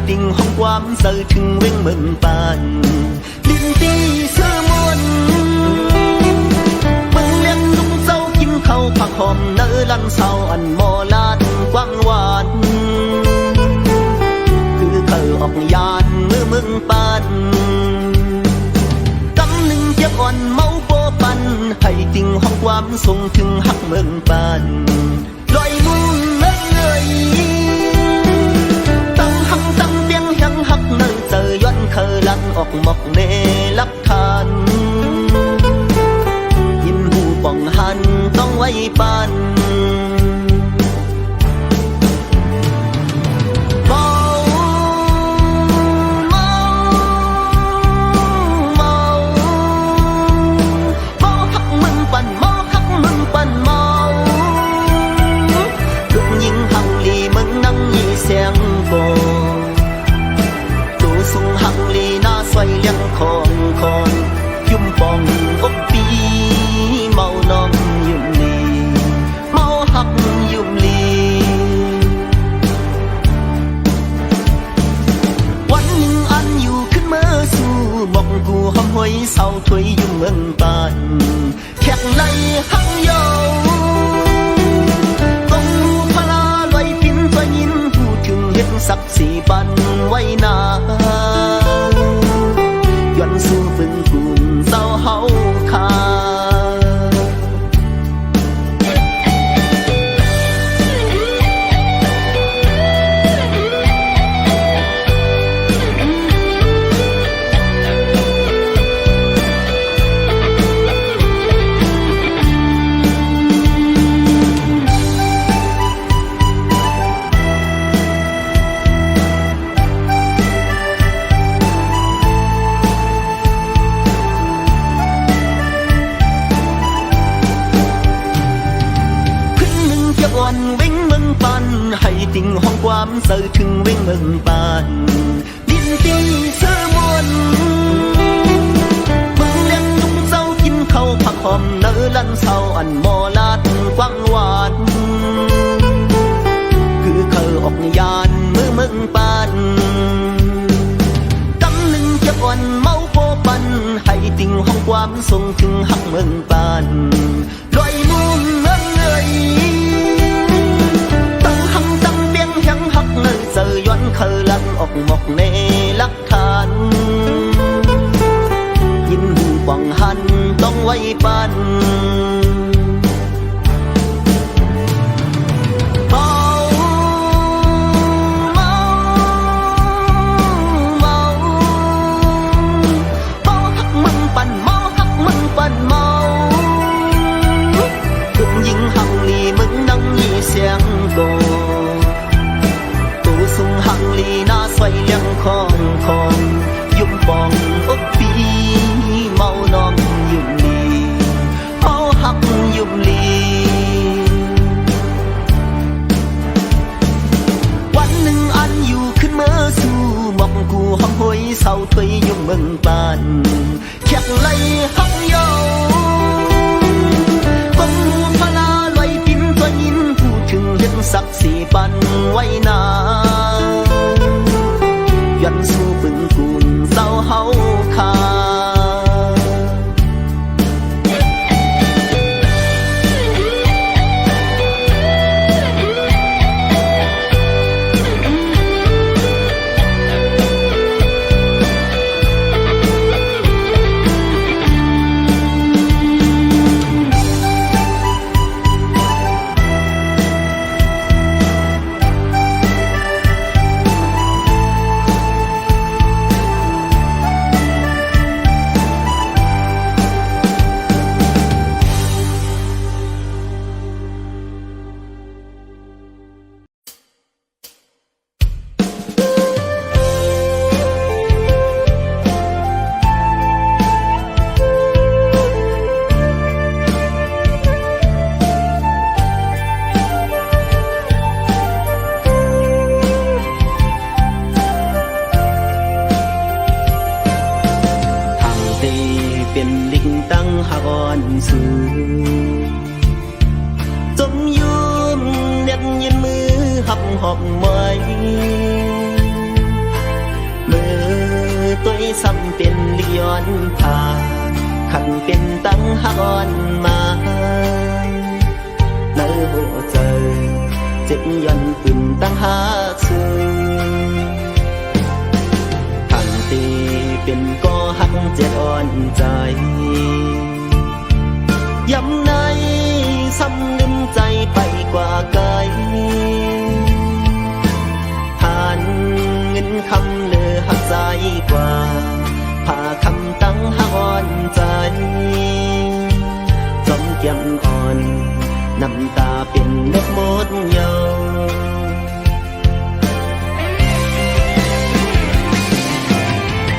tình hong quám giờ chừng vinh mừng bàn điên ti sơ muôn mừng lên lúc dâu kim khâu phạc hòm nỡ lăn sau ăn mò lan quang hoàn cứ khờ ọc yàn mưa mừng bàn cắm nâng chiếc on máu vô bàn hay tình hong quám sung chừng hắc mừng bàn loại muôn mấy người hắc nơi trời doan khờ lăn ọc mọc nê lắp than nhìn hù bỏng hànต้องไว้ปานเมาเมาเมาเมาฮักมึงปั่นเมาฮักมึงปั่นเมาลูกยิงหังลีมึงนั่งยี่เสียงโบsung hăng ly na xoay lăng khòn khòn yum bong ốc pi màu non yum ly màu hắc yum lyวันหนึ่งอันอยู่ขึ้นเมื่อสู่มองกูห้องห้อยเศร้าถวยยุ่งเมืองบานแขกไหลหังโยต้องหูพลาลอยปิ้นตัวยินพูดถึงเห็นสักสีบันไว้นาย้อนสู่บึงกุ่มเศร้าเฮาคาvinh mừng bàn hay tình hoang quám giờ chừng vinh mừng bàn điên ti sơ muôn mừng lên lúc dâu kim khâu phạc hòm nỡ lăn sau ăn mò lát quang hoàn cứ khờ ọc yàn mưa mừng bàn cắm lưng chiếc on máu vô bàn hay tình hoang quám sung chừng hắc mừng bàn loại muôn người hắc nơi giờ doan khờ lăn ọc mọc nê lắc than nhìn hù quảng hànต้องไว้ปานเมาเมาเมาเมาฮักมึงปั่นเมาฮักมึงปั่นเมาทุกยิงหังลีมึงนั่งยี่เสียงโกsung hăng ly na xoay lăng khòn khòn yum bong ốc pi màu non yum ly màu hắc yum lyวันหนึ่งอันอยู่ขึ้นเมื่อสู่มองกูห้องห้อยเศร้าถวยยุ่งเมืองบานแขกไหลหักโยกงหูพลาลอยปิ้นตัวยินพูดถึงเห็นสักสีปันไว้นาย้อนสู่บึงกุ่มเศร้าเฮาคาหอบไว้ ตัวซ้ำเป็นลิย้อนผ่าขันเป็นตั้งหักอ่อนมาในหัวใจเจ็บยันปืนตั้งหาซื้อทั้งตีเป็นก็หักเจ็บอ่อนใจย้ำในซ้ำลืมใจไปกว่าไกลผ่านเงินคำเลือหักใจกว่าผ่าคำตั้งหักอ่อนใจจอมเกี่ยมอ่อนน้ำตาเป็นเล็ดมดยาว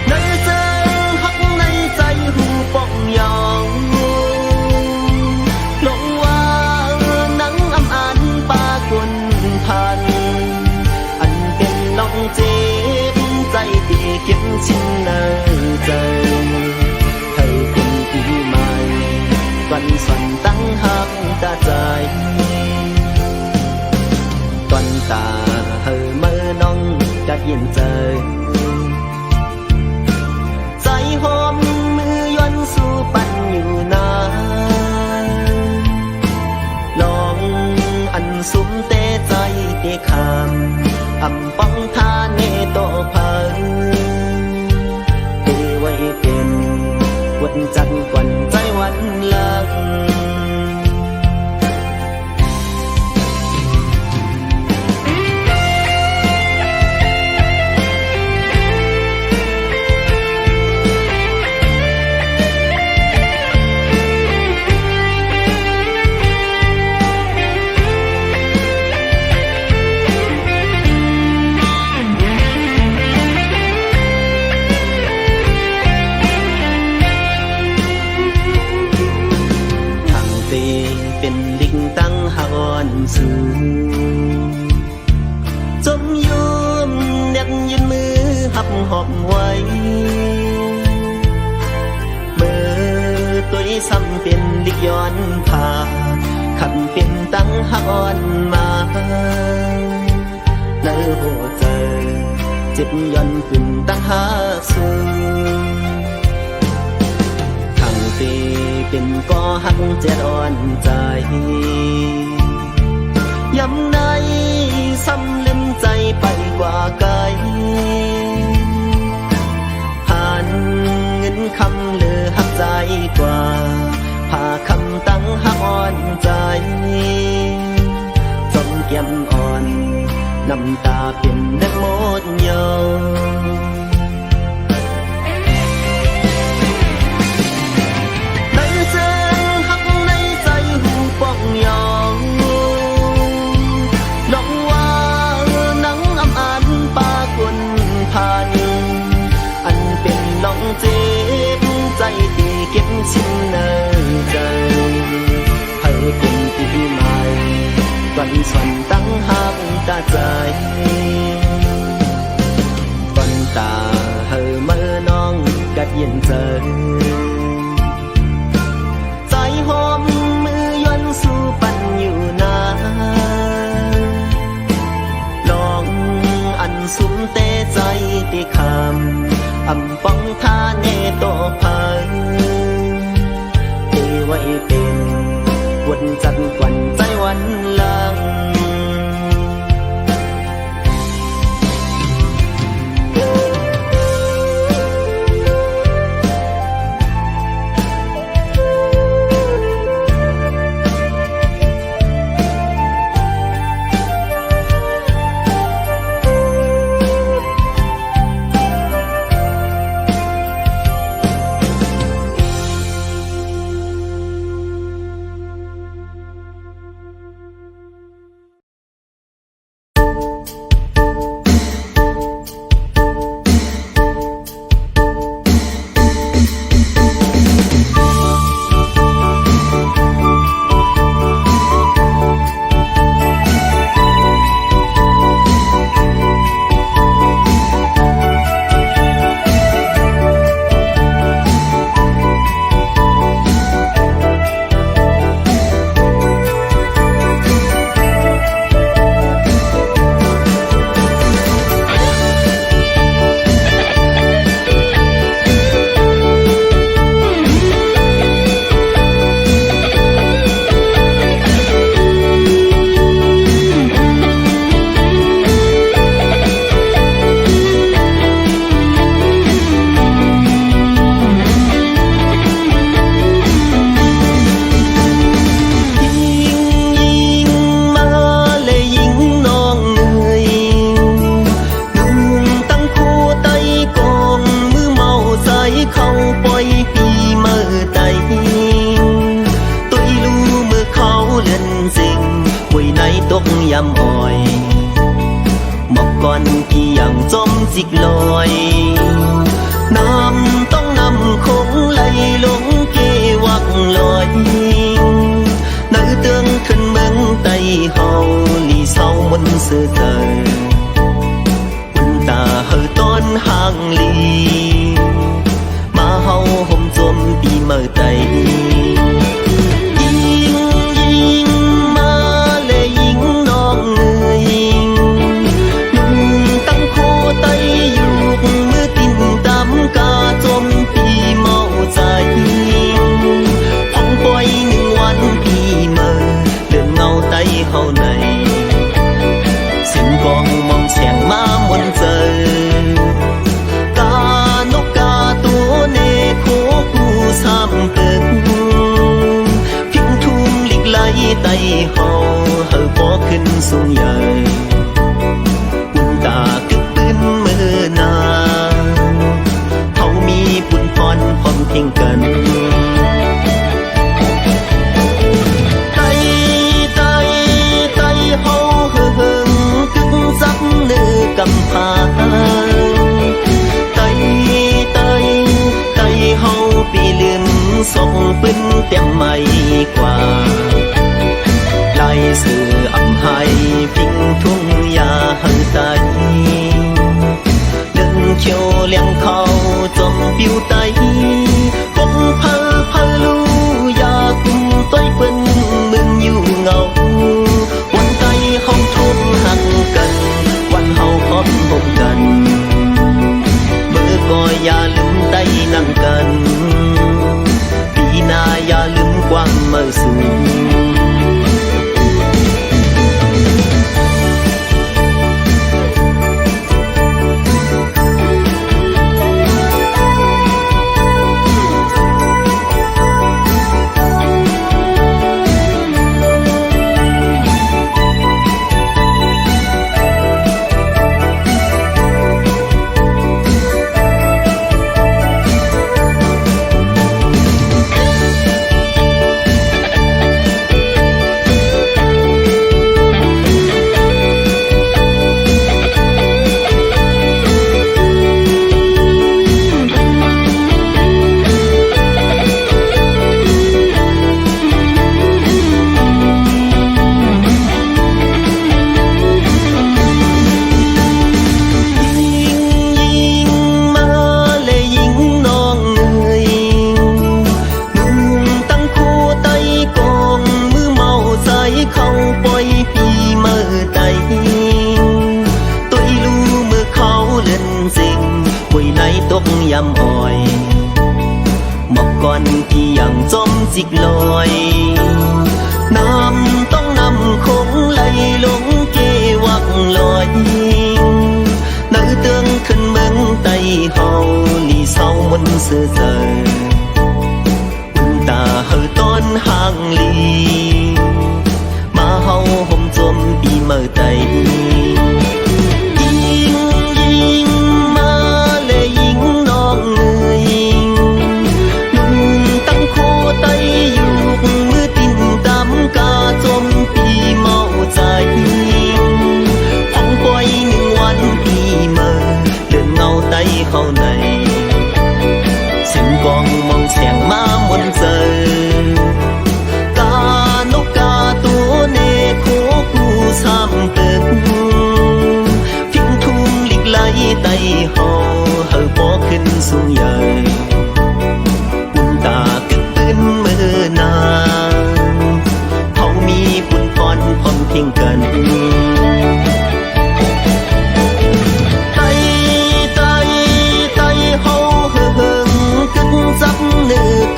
ในใจหักในใจหูป่องยองลงว่านังอำอันปากลพันอันเป็นลองเจ็บใจตีเก็บชิ้นในใจให้เป็นปีใหม่วันสันตั้งหักตาใจตอนตาเฮอเมื่อน้องกะเย็นใจใจหอมมือย้อนสู่ปันอยู่นานลองอันสุมเตใจเตคำอำป้องทาเนโตพังเทไว้เป็นวันจันทร์ก่อนใจวันลังเป็นลิงตั้งหอนสูงจมยุมเน็บยืนมือหับหอบไว้เมื่อตัวซ้ำเป็นลิกย้อนผ่าขันเป็นตั้งหอนมาในหัวใจเจ็บย้อนขึ้นตั้งหาสูงตีเป็นก็หักเจ็ดอ่อนใจย้ำในซ้ำลืมใจไปกว่าไกลผ่านเงินคำเลือหักใจกว่าผ่าคำตั้งหักอ่อนใจจมเกี่ยมอ่อนน้ำตาเป็นเล็ดมดยาวป้องยองลองว่านังอำอันปากลพันอันเป็นลองเจ็บใจตีเก็บชิ้นในใจให้เป็นปีใหม่วันสันตั้งหักตาใจตอนตาเฮอเมื่อน้องกัดเย็นใจใจหอมสู่ปันอยู่นาลองอันสุมเตใจตีคำอำป้องทาเนโตพังเทไว้เป็นวันจันทร์กวันใจวันลัง ำอ้อยหมอกก่อนกี่อย่างจมจิกลอยน้ำต้องนำคงไหลลงเกวักลอยnơi tương thân mừng tay hầu lì sau mân sơ tờ quân ta hơi tôn hàng lì mà hầu hôm chôm đi mơ tay hầu này xin con mong chèn má muốn giờ ca nốc ca tú nê khô cu sam từng phim thum lịch lấy tay hầu hờ bóขึ้นสูงใหญ่อุ่นตาคึกปืนมือนาเขามีปุ่นพรพร้อมเพ่งกันcầm phá tay tay tay hậu bị liềm sông bên tem mây qua lại sự ẩm hai phình thung ya hơi tay đừng chiều liang khâu chom biu tay bông phơ phơ lu ya cùng tôi quên mừng yêu ngầu quan tay hậu thung hàng cầnพร้อมพบกันเมื่อก็อย่าลืมใจนั่งกันปีหน้าอย่าลืมความเมื่อสูงยำอ้อยหมอกก่อนที่ยังจมจิกลอยน้ำต้องนำคงไหลลงเกวักลอยnơi tương thân mừng tay hầu lì sau mân sơ giờ quân ta hơi tôn hàng lì mà hầu hôm chôm đi mơ tay hậu này xin con mong chèn má muốn giờ ca nốc ca tú nê khô cu sam từng phim thum lịch lấy tay hậu hờ bóขึ้นสูงใหญ่อุ่นตาคึกปืนมือนาเขามีปุ่นพรพร้อมเพ่งกัน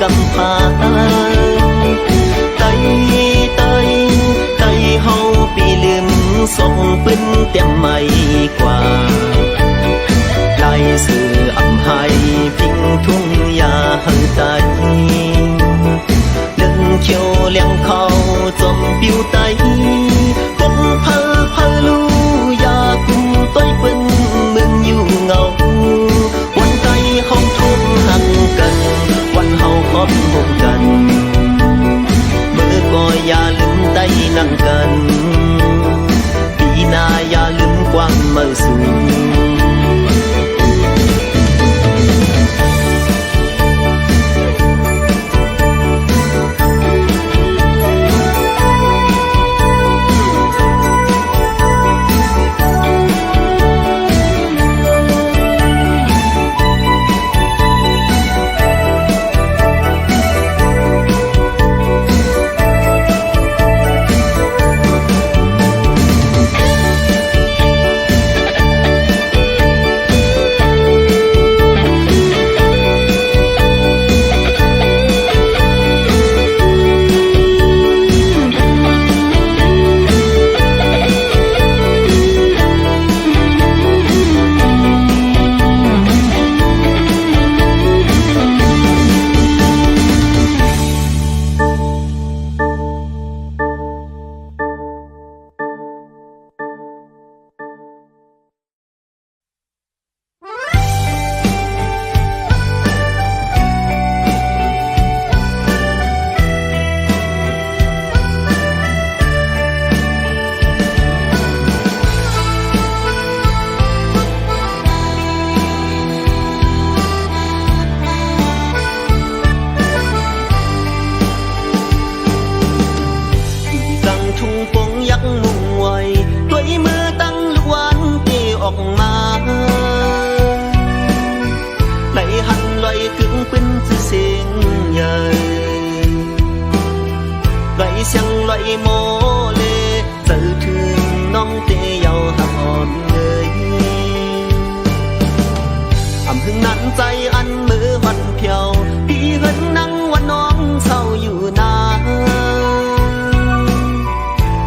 cầm phá tay tay tay hậu bị liềm sông bên tem mây qua lại sự ẩm hai phình thung ya hơi tay đừng chiều liang khâu chom biu tay bông phơ phơ lu ya cùng tôi quên mừng yêu ngầu quan tay hậu thung hàng cần quan hậuพร้อมพบกันเมื่อก็อย่าลืมใจนั่งกันป สู่相泪磨泪，走thương nong tê giàu hạt hòn người. Hương nắngใจอันมือวันเพียวพี่เหินนั่งวันน้องเศร้าอยู่นาน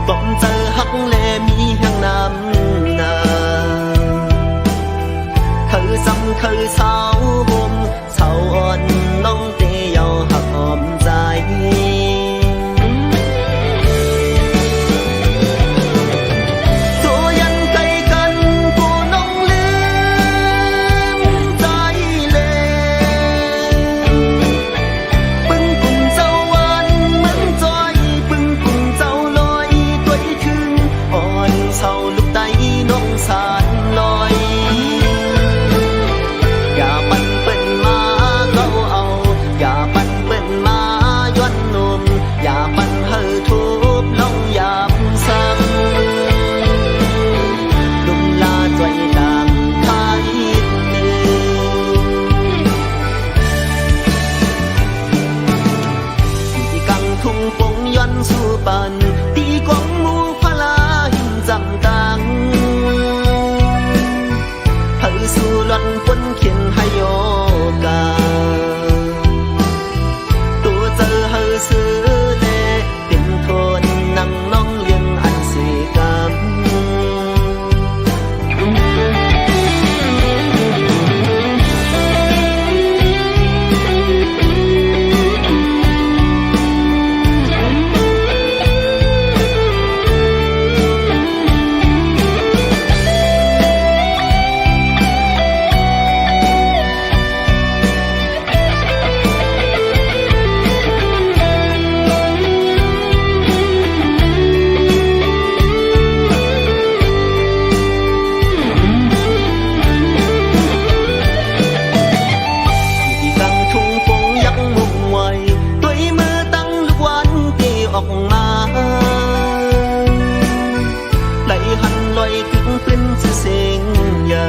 ต้องเจอหักแลมีแห่งน้ำนาเคยซ้ำเคยเศร้าห่มเศร้าอ่อนน้องเตยเยาหักหอมใจตีกองมูพลาหินจำตังเฮาสู่หล่อนปนเขียนให้โยกาตัวเจอเฮาซื้อเล่เป็นคนนั่งน้องเลี้ยงอันเสกรรมออกมาไหลหันลอยถึงเป็นเสียงใหญ่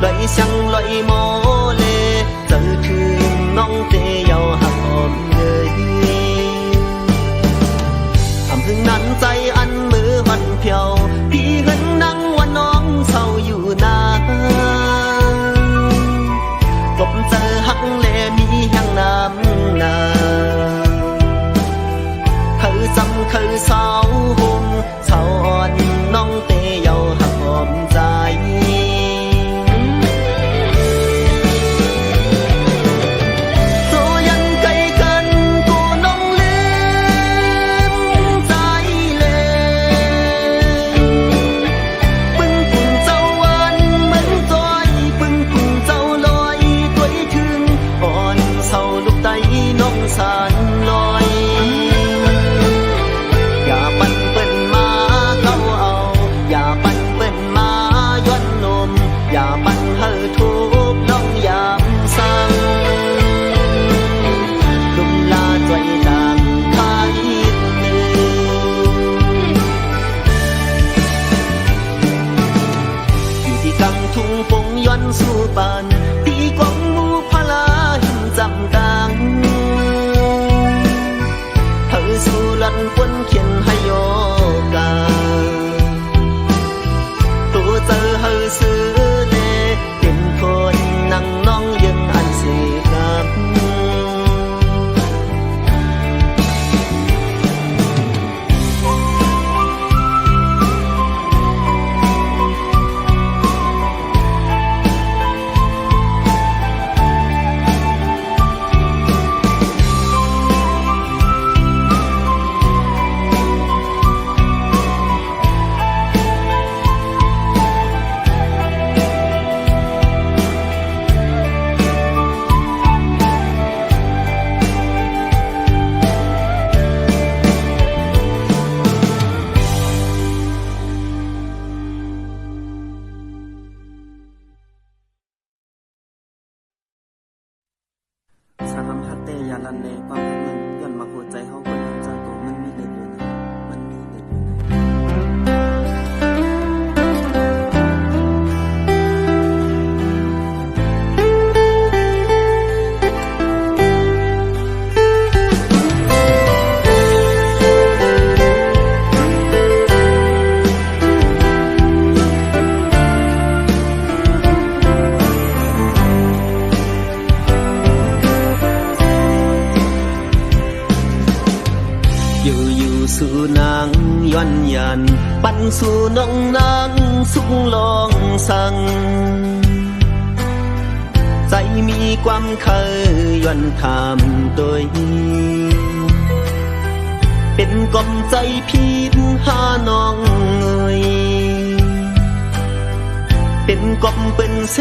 ไหลเสียงไหลโมเลเจอถึงน้องเตยเยาหักหอมเลยอำพึ่งนั้นใจอันมือวันเพียวพี่เหินนั่งว่าน้องเศร้าอยู่นานกบเจอหักแลมีแห่งน้ำนาจำเคยเศร้าห่มเศร้าอ่อนน้องเตยเยาหักหอมใจ ลันในความรักมันย้อนมาหัวใจเฮาคนทำจากตัวมันมีเลือดอยู่ในมันมีเลือดอยู่ในอยู่สู่นางย้อนยันปั่นสู่น้องนางสุขลองสั่งใจมีความเคยย้อนถามตัวเป็นกลมใจพีดหาน้องเอ่ยเป็นกลมเป็นเส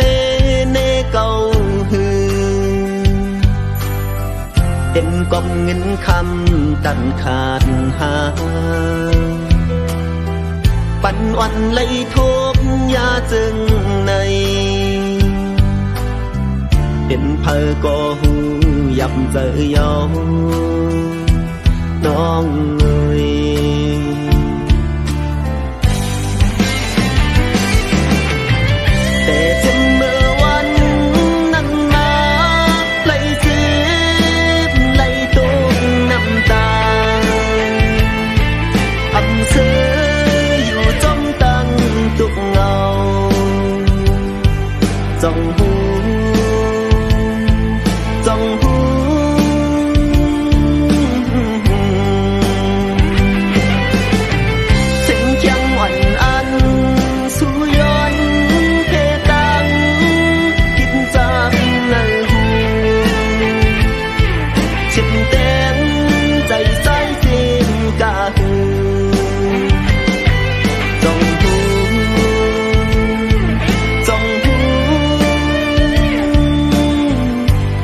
เนเก่าหือเป็นกองเงินคำตันขาดหาปันวันไล่ทบยาจึงในเป็นเพอก็หูยับเจอยอน้องเอ่ยแต่จนเมื่อวันนั้นมาไล่จืบไล่ต้มน้ำตาอำเภออยู่จ้องตั้งตุกเงาจ้องหูจ้องหูเสียงเคียงอ่อนอันสู่ย้อนเพตังคิดจากในหูชิมแตงใจใสเสียงกาหูจ้องหูจ้องหู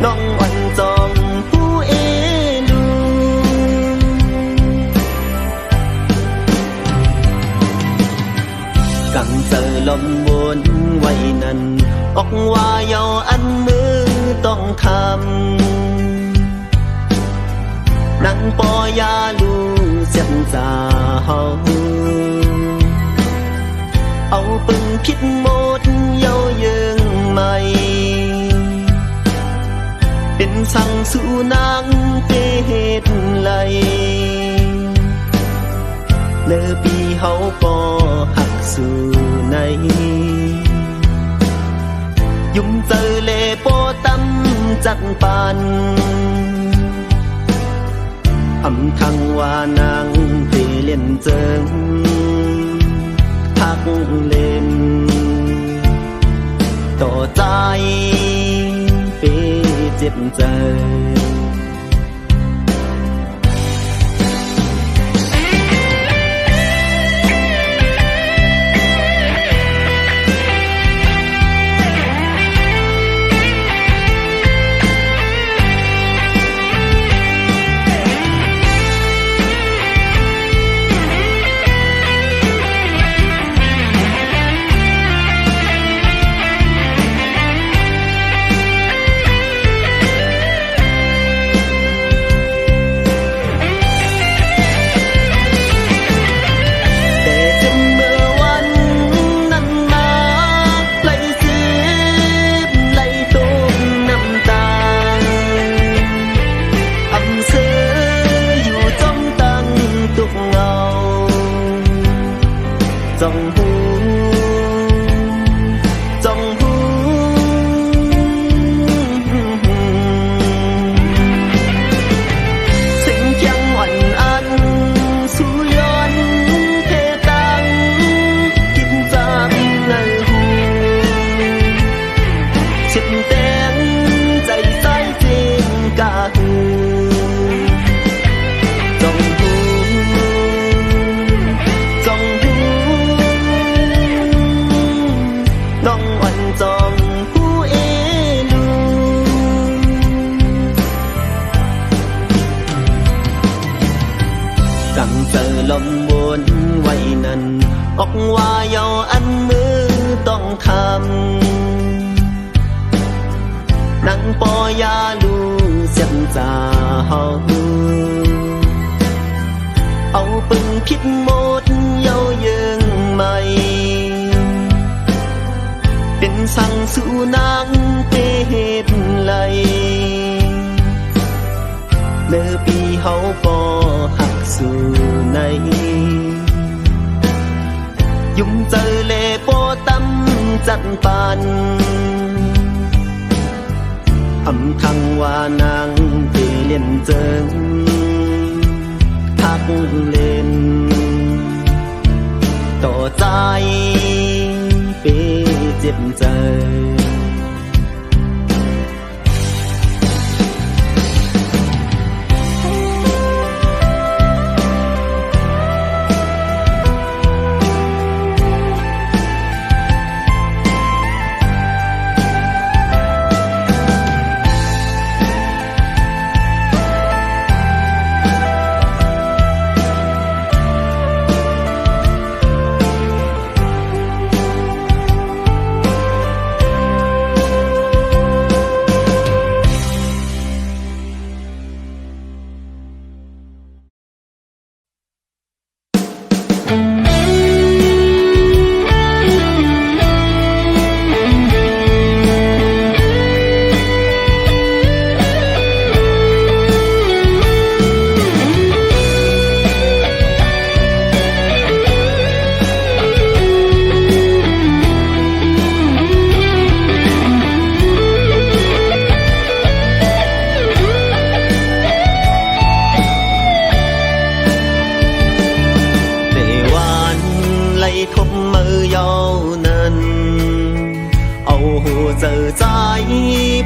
น้องวันจ้องหูเอลูกังเจอลมวนไว้นั้นออกว่าเยาอันมือต้องทำนังปอยาลูเสียงจาเฮาเอาปึงพิษหมดเย้าเยิงใหม่เป็นสั่งสู่นางเตเหตุไหลเนื้อปีเฮาก็หักสู่ในยุ่มเจอเลโปตั้มจัดปันอำทังว่านางเตเล่นเจิงทักเล่นต่อใจเปเจ็บใจจ้องหูจ้องหูเสียงเคียงอ่อนอันสู่ย้อนเพตังกินจากในหูเช็ดแตงใจใสเจงกาหูจ้องหูจ้องหูน้องวันจองหูเอลูกังเจอลมวนไว้นั้นออกว่าเยาอันมือต้องทำนังปอยาลูเสียง จะเฮาเอาปึงพิษหมดเย้าเยิงใหม่เป็นสั่งสู่นางเตเหตุไหลเมื่อปีเฮาก็หักสู่ในยุ่มเจอเลโปตำจัดปันอำทังว่านางเตเล่นเจิงทักเล่นต่อใจเปเจ็บใจ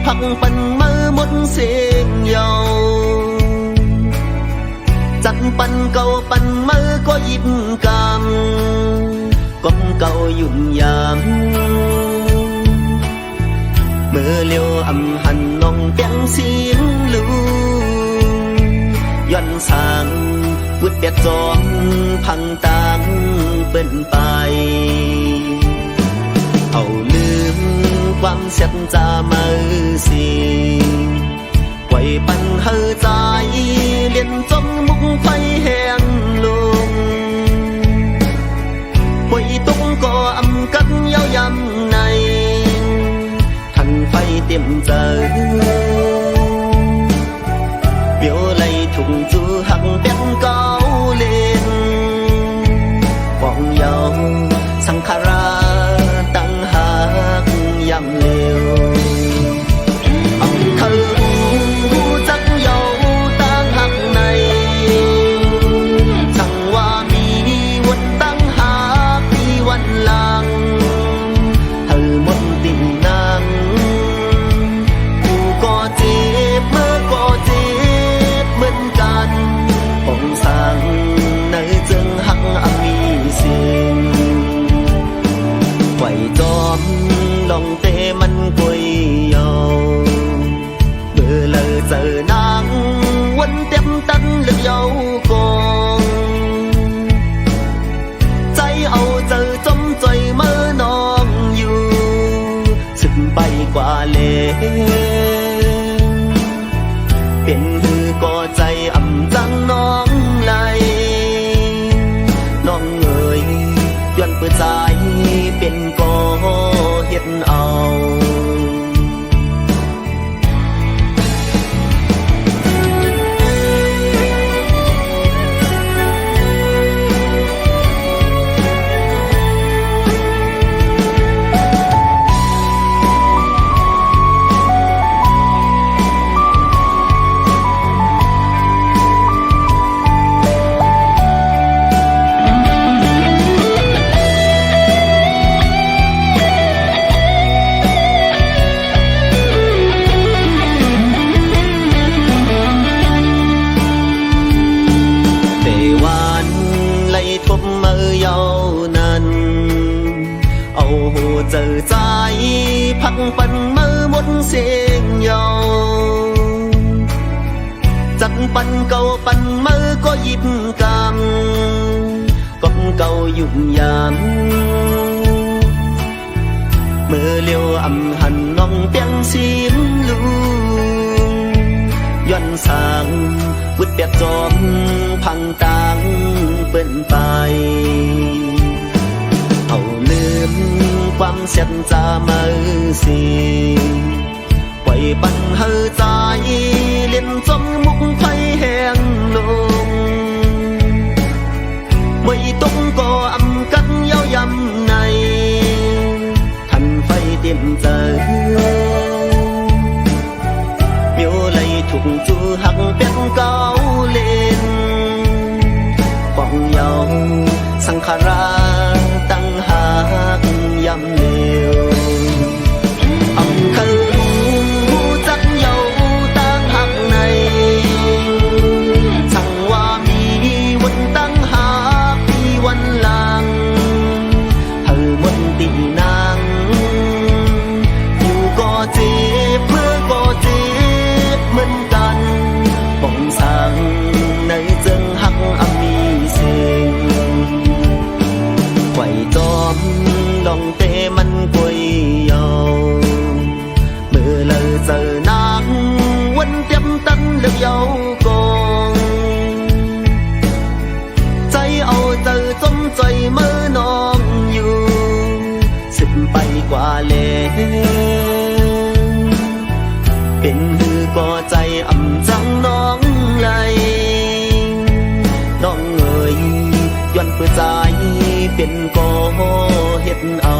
พักปันมือหมดเสียงเยาจัดปันเก่าปันมือก็ยิบกำก้มเก่ายุ่งยามเมื่อเลี้ยวอำหันน้องเปียงเสียงลูย้อนสางวุดเปียกจอมพังต่างเปิ้นไปเอาลืมความเสียจามือสิไว้ปันเฮอใจเลียนจมมุกไฟแห้งลงไว้ตุ้งก็อำกันเย้ายำในทันไฟเต็มเจอเปียวไหลถุงจูหักเป็นเก่าเล่นฟองเยาสังขาราตั้งหากยำเร็วอำเธอจักเยาตั้งหักในสั่งว่ามีวันตั้งหากมีวันหลังเธอหมดติ่งนางกูก็เจ็บเมื่อก็เจ็บเหมือนกันผมสั่งในจึงหักมีสิ่งไว้จอมลองเตมันกุยเยาเบื่อเลยเจอนางวันเต็มตันเลือกเยากองใจเอาเจอจมใจเมื่อนองอยู่สึกไปกว่าเลเป็นหือก็ใจอ่ำจังน้องไหลน้องเอ๋ยย้อนเปิดใจเป็นก็เฮ็ดเอาเจอใจพักปันมือหมดเสียงเยาจัดปันเก่าปันมือก็ยิบกำก้มเก่ายุ่งยามเมื่อเลี้ยวอำหันน้องเปียงเสียงลูย้อน สางวุดเปียกจอมพังต่างเปิ้นไปเอาลืมความเสียจามือสีไว้ปันเฮอใจเล่นจมมุกไฟแห้งลงไม่ต้องก่ออำกันเย้ายำในทันไฟเต็มใจเมียวไหลถูกจูหักเป็นเก่าเล่นฟองเยาสังขาราตั้งหากยำเลวอำคือจักเยาตั้งหักในสั่งว่ามีวันตั้งหากที่วันหลังเธอมนตีนางอยู่ก็เจ็บเมื่อก็เจ็บเหมือนกันป้องสั่งในจึงหักอมีเสียงไหวจอมลองเตมันกุยเยาเมื่อเลยเจอนางวันเต็มตันเลือกเยากองใจเอาเจอจมใจเมื่อนองอยู่สิบไปกว่าแล้วเป็นหือก่อใจอ่ำจังน้องไหลน้องเอ่ยย้อนเพื่อใจเป็นก่อเฮ็ดเอา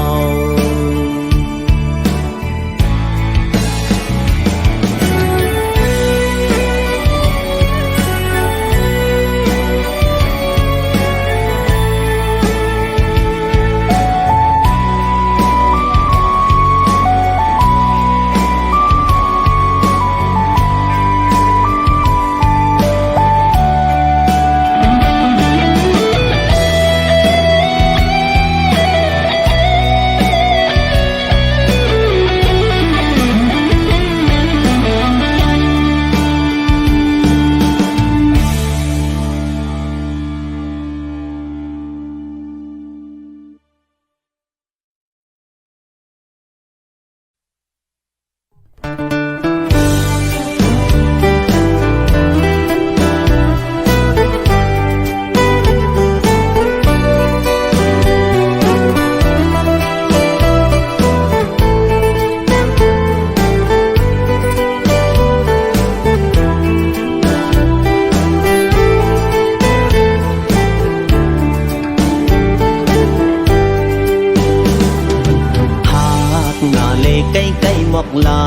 ใกล้ๆหมอกลา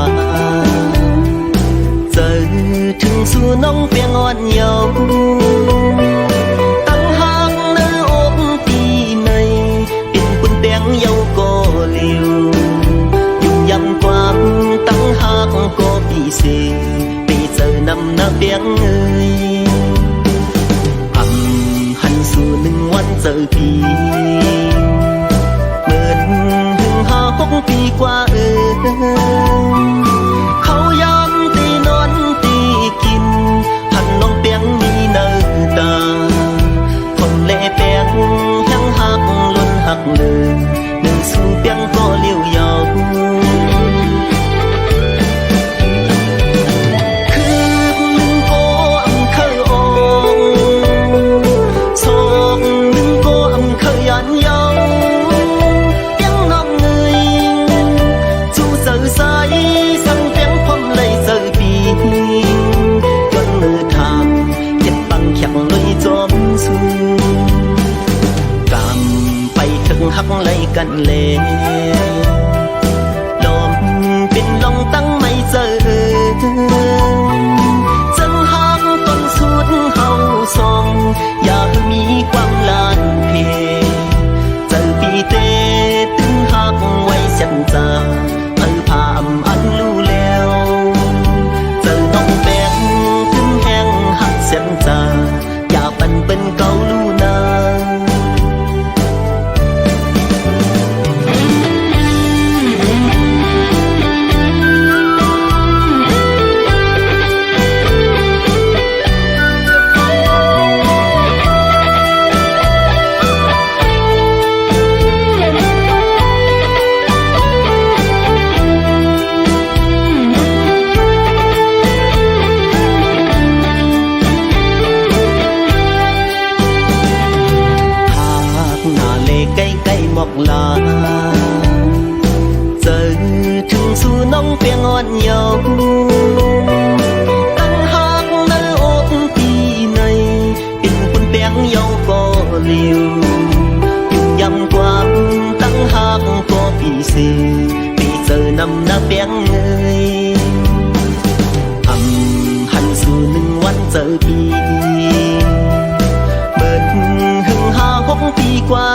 เจอถึงสู่น้องเปียงอ่อนเยาตั้งหากในอกปีในเป็นปุ่นแดงเยาก็เลียวยุ่งยำความตั้งหากก็ปีเสไปเจอนำหน้าเปียงเอ่ยอำหันสู่หนึ่งวันเจอปีเหมือน6 ปีกว่าเขายามตีนอนตีกินหันน้องเปียงมีเนื้อตาคนเล่เปียงยังหักล้นหักเลยหนึ่งสู่เปียงก็เลี้ยวยาวหักไหลกันเลยลมเป็นลองตั้งไม่เจอจังหักต้นสุดเฮาสองอยากมีความลานเพเจอปีเตตึงหักไว้เสียงจาเพิ่พามอันรู้แล้วเจอน้องแบงถึงแห้งหักเสียงจาอย่าปันเป็นเก่ารู้นา หมอกลาเจอถึงสู่น้องเปียงอ่อนเยาว์ตั้งหากในอกปีในเป็นคนเปียงเยาว์ก็เลียวยุ่งยำความตั้งหากก็ปีสีปีเจอนำหน้าเปียงเงยหันสู่หนึ่งวันเจอปีเบิ่นหึง5-6 ปีกว่า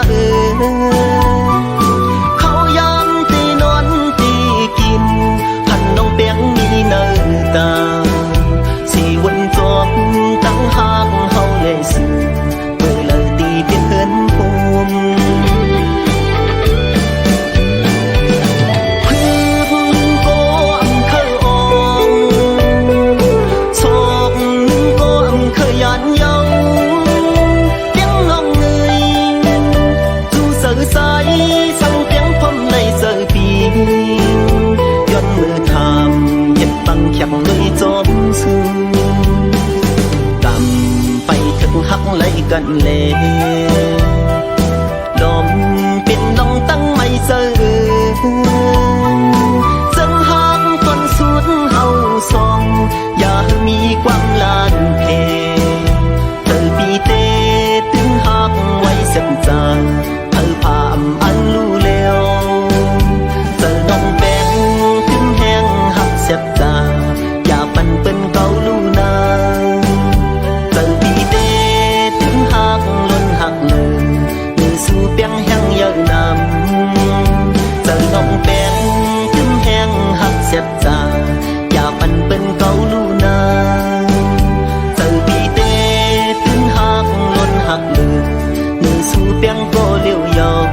เขายามตีนอนตีกินหันน้องเปียงมีเนื้อตาสี่วันจบตั้งหากเฮาเลยสื่อเมื่อเลยตีเพียงเหินภูมิหักไหลกันเลยลมเป็นน้องตั้งไม่เจอจังหักก่อนสุดเฮาสองอย่ามีความลานเพเธอปีเตตึงหักไว้เสร็จจาเธอพามอันรู้แล้วเจอน้องแป้งถึงแห้งหักเสร็จจาอย่าปันเป็นเกาลูนาเจอปีเตหักล้นหักเลยมือสู่เปียงแห้งเยอะนำเจอน้องแป้งถึงแห้งหักเสียบจาอย่าปันเป็นเกาลูนาเจอปีเตถึงหักล้นหักเลยมือสู่เปียงก็เลี้ยวยาว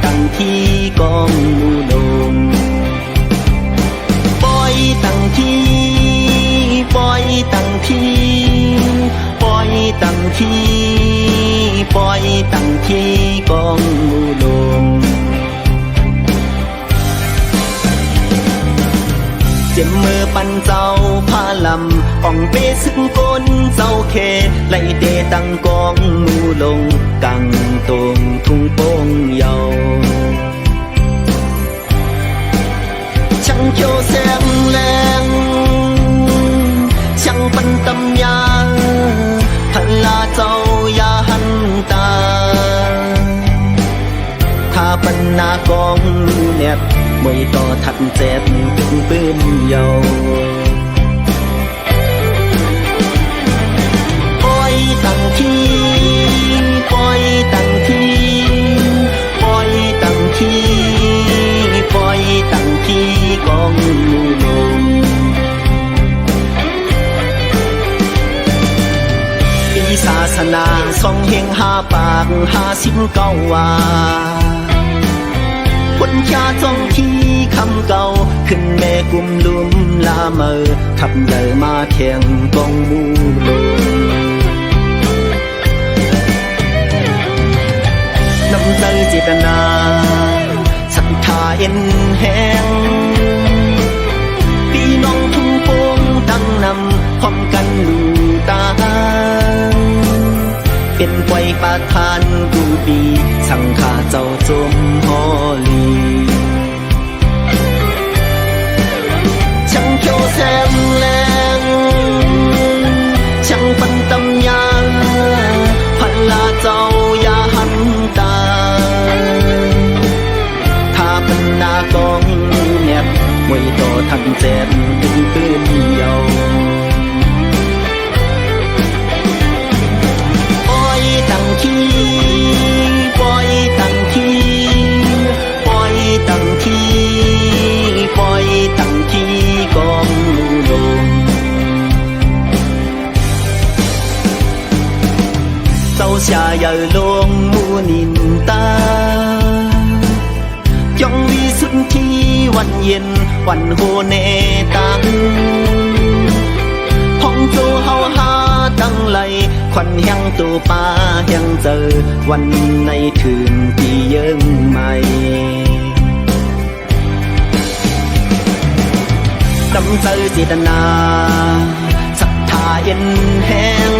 ตั้งที่กองมูลงปล่อยตั้งที่ปล่อยตั้งที่ปล่อยตั้งที่ปล่อยตั้งที่กองมูลงเจ็บมือปันเจ้าพาลำอ่องเปซึ่งก้นเจ้าเคไล่เตตั้งกองมูลงกังตรงทุ่งโป่งเยาช่างเขียวแสงแรงช่างปันตำยาพันลาเจ้าอย่าหันตาถ้าปันนากองเน็บไม่ต่อทัดเจ็บถึงปืนเยาปล่อยตั้งที่ปล่อยตั้งที่ปล่อยตั้งที่ปล่อยตั้งที่กองมูลงปีศาสนาส่องเฮง5 ปาก59 วาคนชาจ้องที่คำเก่าขึ้นแม่กุมลุมลาเมอทับเดินมาแทงกองมูลงน้ำใจเจตนาศรัทธาเอ็นแห้งพี่น้องทุ่งโป่งตั้งนำพร้อมกันลูตา เป็นปล่อยปากทานกูดีสั่งข้าเจ้าจมฮอลีช่างเขียวแซมแรงช่างปันตำยาพันลาเจ้าอย่าหันตาถ้าเป็นหน้ากองแนบมวยต่อทันแจมถึงปืนเยาปล่อยตั้งทีปล่อยตั้งทีปล่อยตั้งทีปล่อยตั้งทีกองลมเจ้าชายอย่าลงมูนินตาจงวิสุทธิวันเย็นวันโหเนตังห้องโจเฮาหาตั้งไหลควันแห่งตัวป่าแห่งเจอวันในถึงที่เยิ่งใหม่กำเจอเจตนาศรัทธาเอ็นแห้ง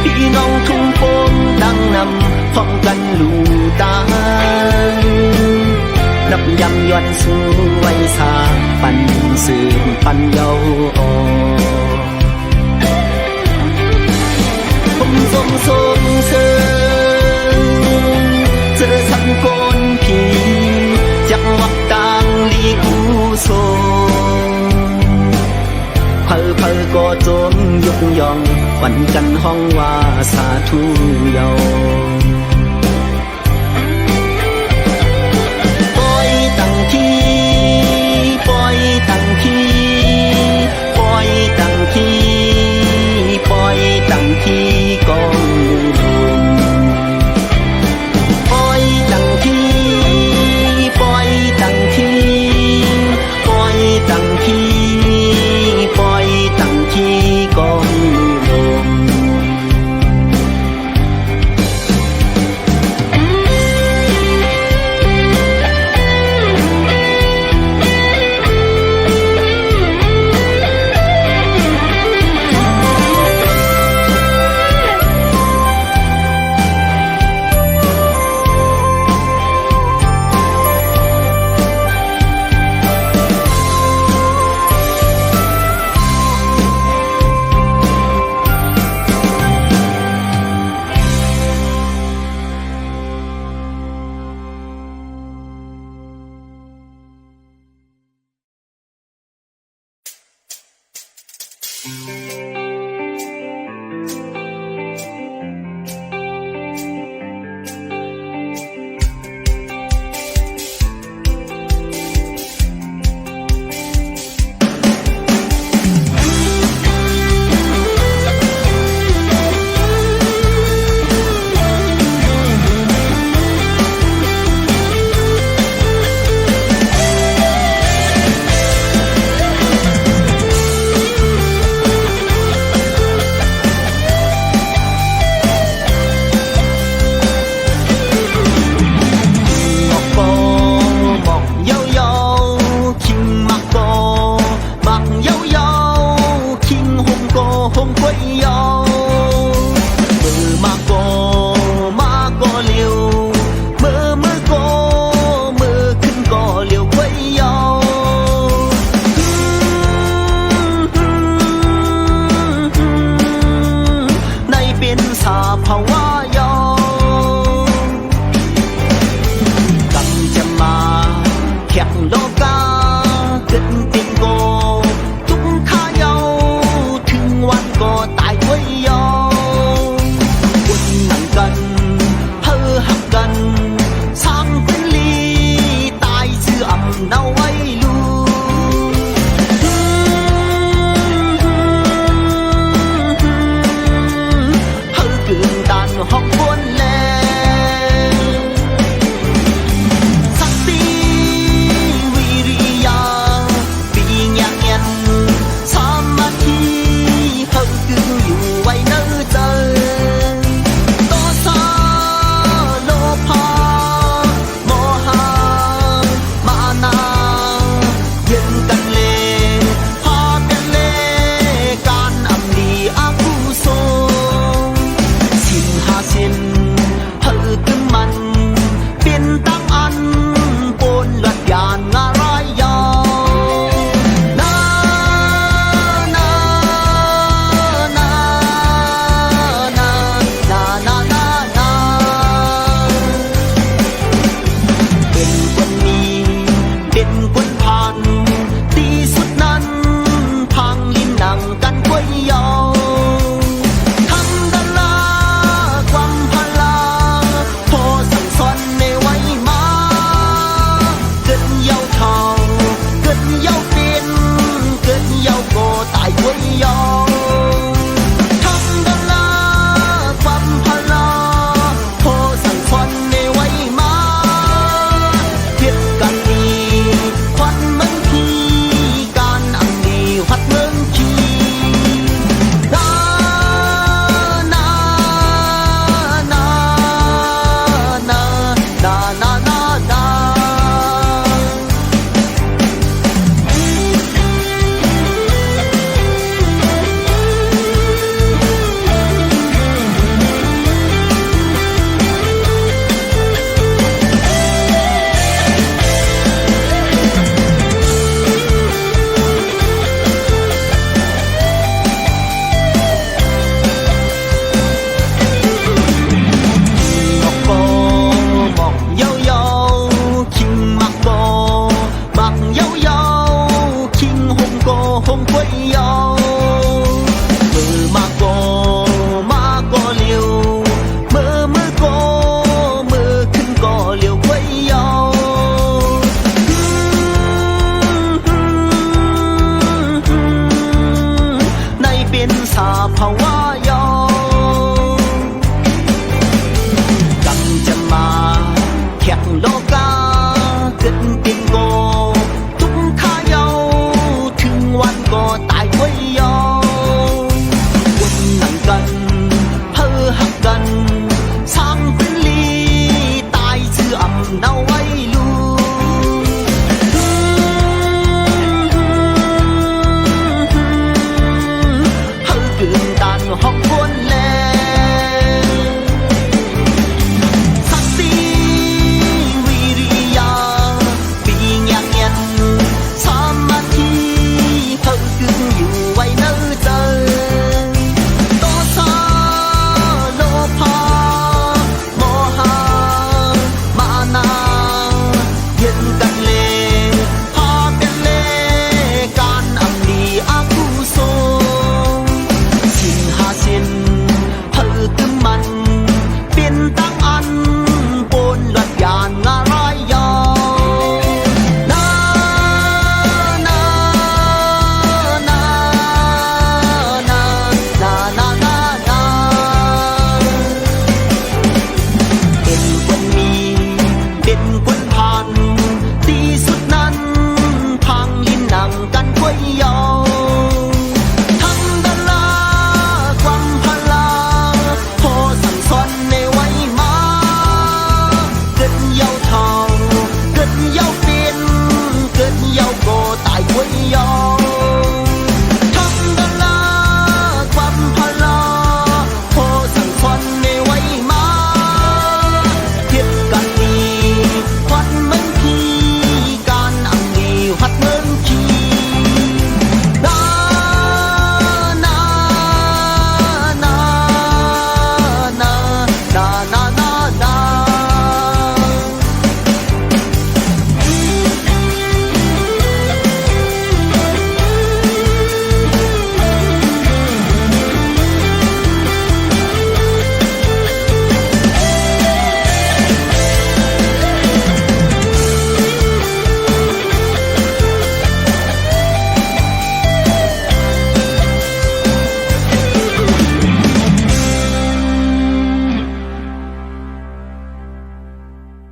พี่น้องทุ่งโป่งดังนำพ้องกันลูตานับยำย้อนสู่ไว้สาปันสืบปันเยาอ่อนผมทรงเสริญเจอสังโกนผีจังหวัดต่างลีกูโซเพอก็จมยกย่องวันกันห้องว่าสาธุเยาปล่อยตั้งทีปล่อยตั้งทีปล่อยตั้งทีปล่อยตั้งทีกองลมปล่อยตั้งทีปล่อยตั้งทีปล่อยตั้งทีปล่อยตั้งทีกองลม ยังลม